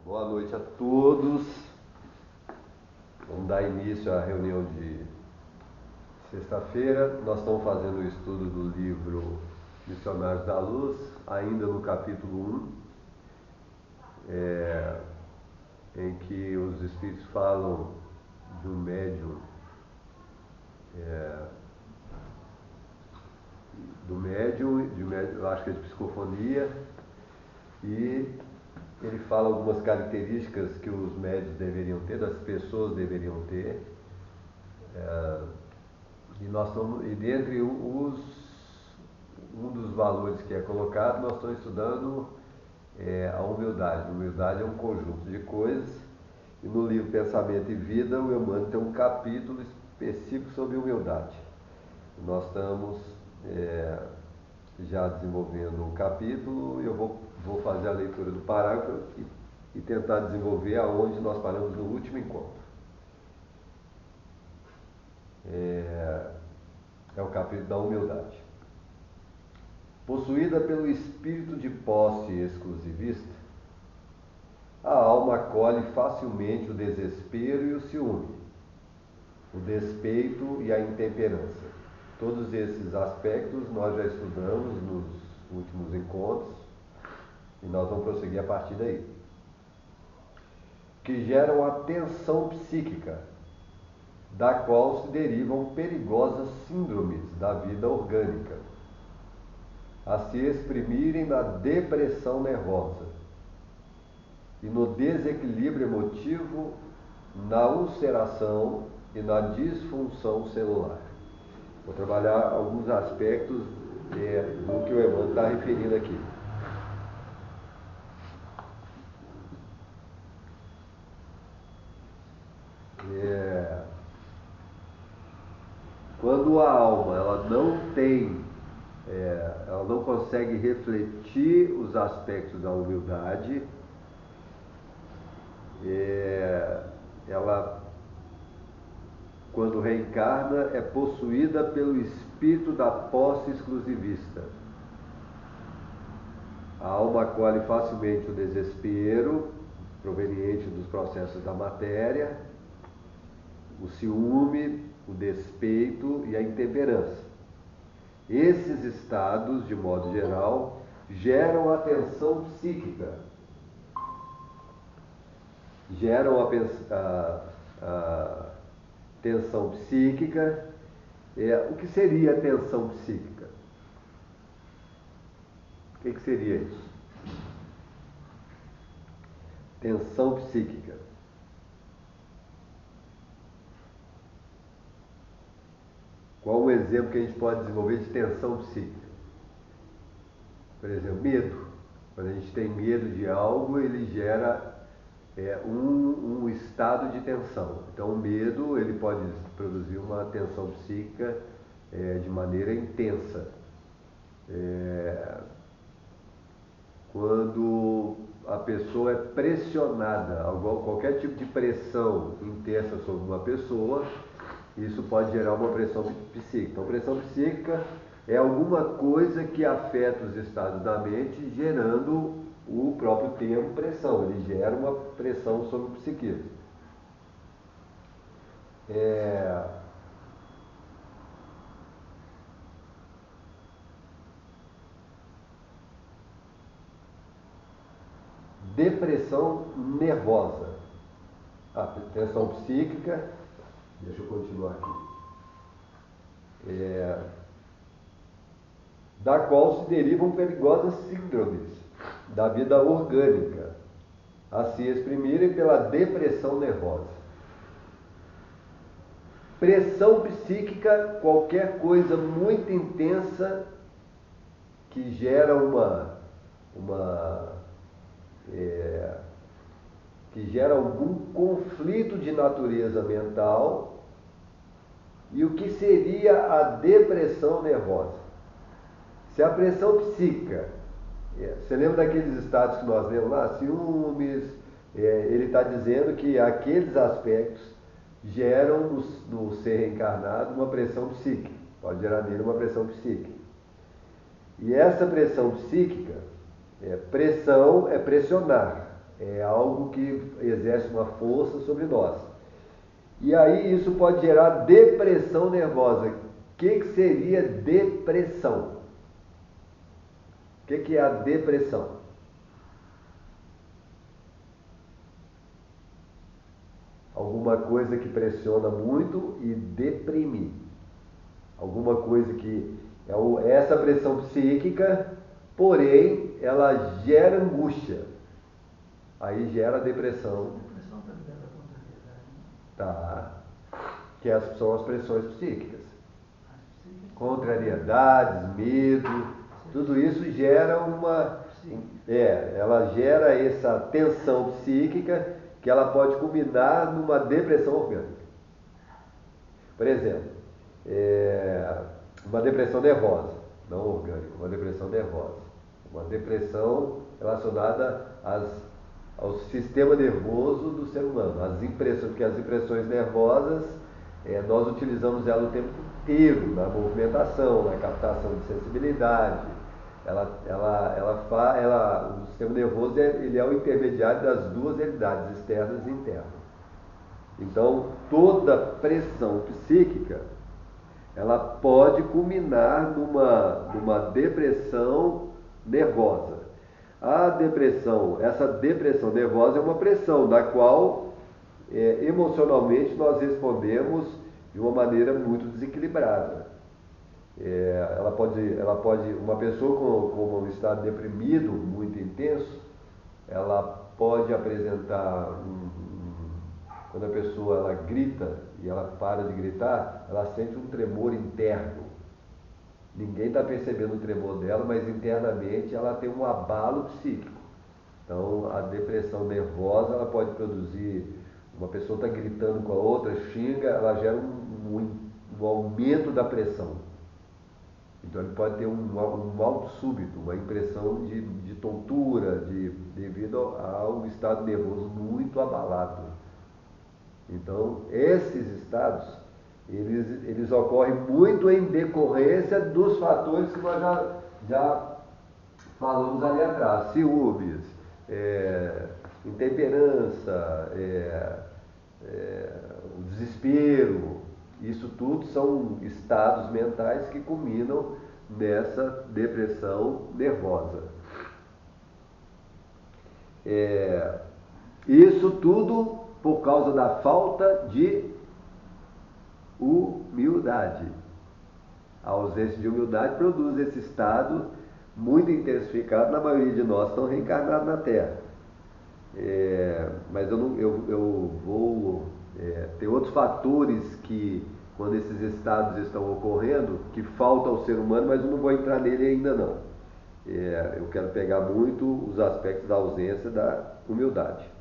Boa noite a todos. Vamos dar início à reunião de sexta-feira. Nós estamos fazendo o estudo do livro Missionários da Luz, ainda no capítulo 1, em que os Espíritos falam de um médium, eu acho que é de psicofonia, e ele fala algumas características que os médios deveriam ter, das pessoas deveriam ter, e nós estamos, e dentre um dos valores que é colocado, nós estamos estudando a humildade. A humildade é um conjunto de coisas, e no livro Pensamento e Vida, o Emmanuel tem um capítulo específico sobre humildade. Nós estamos já desenvolvendo um capítulo, e eu vou fazer a leitura do parágrafo e tentar desenvolver aonde nós paramos no último encontro. É o capítulo da humildade. Possuída pelo espírito de posse exclusivista, a alma acolhe facilmente o desespero e o ciúme, o despeito e a intemperança. Todos esses aspectos nós já estudamos nos últimos encontros e nós vamos prosseguir a partir daí. Que geram a tensão psíquica, da qual se derivam perigosas síndromes da vida orgânica, a se exprimirem na depressão nervosa e no desequilíbrio emotivo, na ulceração e na disfunção celular. Vou trabalhar alguns aspectos do que o Emmanuel está referindo aqui. Quando a alma ela não consegue refletir os aspectos da humildade, ela, quando reencarna, é possuída pelo espírito da posse exclusivista. A alma acolhe facilmente o desespero proveniente dos processos da matéria, o ciúme, o despeito e a intemperança. Esses estados, de modo geral, geram a tensão psíquica, geram a tensão psíquica. O que seria a tensão psíquica? O que seria isso? Tensão psíquica. Qual o exemplo que a gente pode desenvolver de tensão psíquica? Por exemplo, medo. Quando a gente tem medo de algo, ele gera um estado de tensão. Então, o medo ele pode produzir uma tensão psíquica de maneira intensa. Quando a pessoa é pressionada, qualquer tipo de pressão intensa sobre uma pessoa, isso pode gerar uma pressão psíquica. Então, pressão psíquica é alguma coisa que afeta os estados da mente, gerando o próprio termo pressão. Ele gera uma pressão sobre o psiquismo. Depressão nervosa. Tensão psíquica. Deixa eu continuar aqui. Da qual se derivam perigosas síndromes da vida orgânica, a se exprimirem pela depressão nervosa. Pressão psíquica, qualquer coisa muito intensa que gera que gera algum conflito de natureza mental. E o que seria a depressão nervosa? Se a pressão psíquica, você lembra daqueles estados que nós lemos lá? Ciúmes, ele está dizendo que aqueles aspectos geram no ser reencarnado uma pressão psíquica, pode gerar nele uma pressão psíquica. E essa pressão psíquica, pressão é pressionar, é algo que exerce uma força sobre nós. E aí isso pode gerar depressão nervosa. O que seria depressão? O que é a depressão? Alguma coisa que pressiona muito e deprime. Alguma coisa que é essa pressão psíquica, porém ela gera angústia. Aí gera depressão. A depressão está ligada à contrariedade, né? Tá. Que são as pressões psíquicas. As psíquicas. Contrariedades, medo, tudo isso gera ela gera essa tensão psíquica que ela pode culminar numa depressão orgânica. Por exemplo, uma depressão nervosa, não orgânica, uma depressão nervosa. Uma depressão relacionada ao sistema nervoso do ser humano. As impressões, porque as impressões nervosas, nós utilizamos ela o tempo inteiro, na movimentação, na captação de sensibilidade. O sistema nervoso ele é o intermediário das duas realidades, externas e internas. Então, toda pressão psíquica, ela pode culminar numa depressão nervosa. Essa depressão nervosa é uma pressão da qual emocionalmente nós respondemos de uma maneira muito desequilibrada. Uma pessoa com um estado deprimido muito intenso, ela pode apresentar quando a pessoa ela grita e ela para de gritar, ela sente um tremor interno. Ninguém está percebendo o tremor dela, mas internamente ela tem um abalo psíquico. Então, a depressão nervosa ela pode produzir, uma pessoa está gritando com a outra, xinga, ela gera um aumento da pressão. Então, ele pode ter um alto súbito, uma impressão de tontura, devido ao estado nervoso muito abalado. Então, esses estados, eles ocorrem muito em decorrência dos fatores que nós já falamos ali atrás. Ciúmes, intemperança, o desespero. Isso tudo são estados mentais que culminam nessa depressão nervosa. Isso tudo por causa da falta de humildade. A ausência de humildade produz esse estado muito intensificado na maioria de nós estão reencarnados na Terra. Mas eu vou ter outros fatores que, quando esses estados estão ocorrendo, que faltam ao ser humano, mas eu não vou entrar nele ainda não. Eu quero pegar muito os aspectos da ausência da humildade.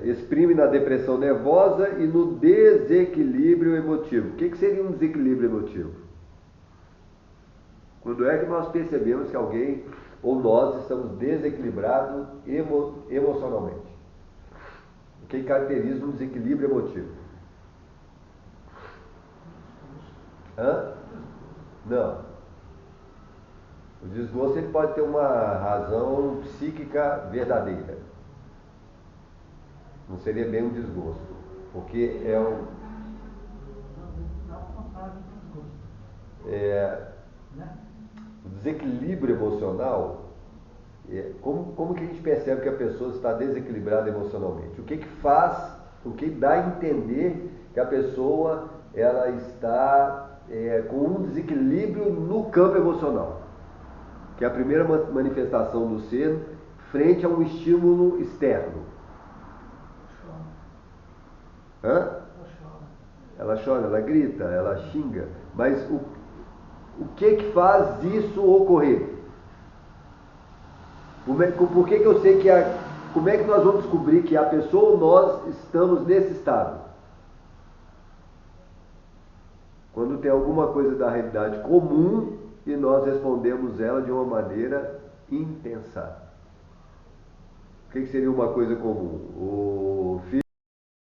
Exprime na depressão nervosa e no desequilíbrio emotivo. O que seria um desequilíbrio emotivo? Quando é que nós percebemos que alguém ou nós estamos desequilibrados emocionalmente? O que caracteriza um desequilíbrio emotivo? Não. O desgosto ele pode ter uma razão psíquica verdadeira. Não seria bem um desgosto, porque é um... O desequilíbrio emocional, como que a gente percebe que a pessoa está desequilibrada emocionalmente? O que faz, o que dá a entender que a pessoa ela está com um desequilíbrio no campo emocional? Que é a primeira manifestação do ser frente a um estímulo externo. Ela chora, ela grita, ela xinga, mas o que faz isso ocorrer? Por que eu sei como é que nós vamos descobrir que a pessoa ou nós estamos nesse estado? Quando tem alguma coisa da realidade comum e nós respondemos ela de uma maneira intensa. O que seria uma coisa comum? O filho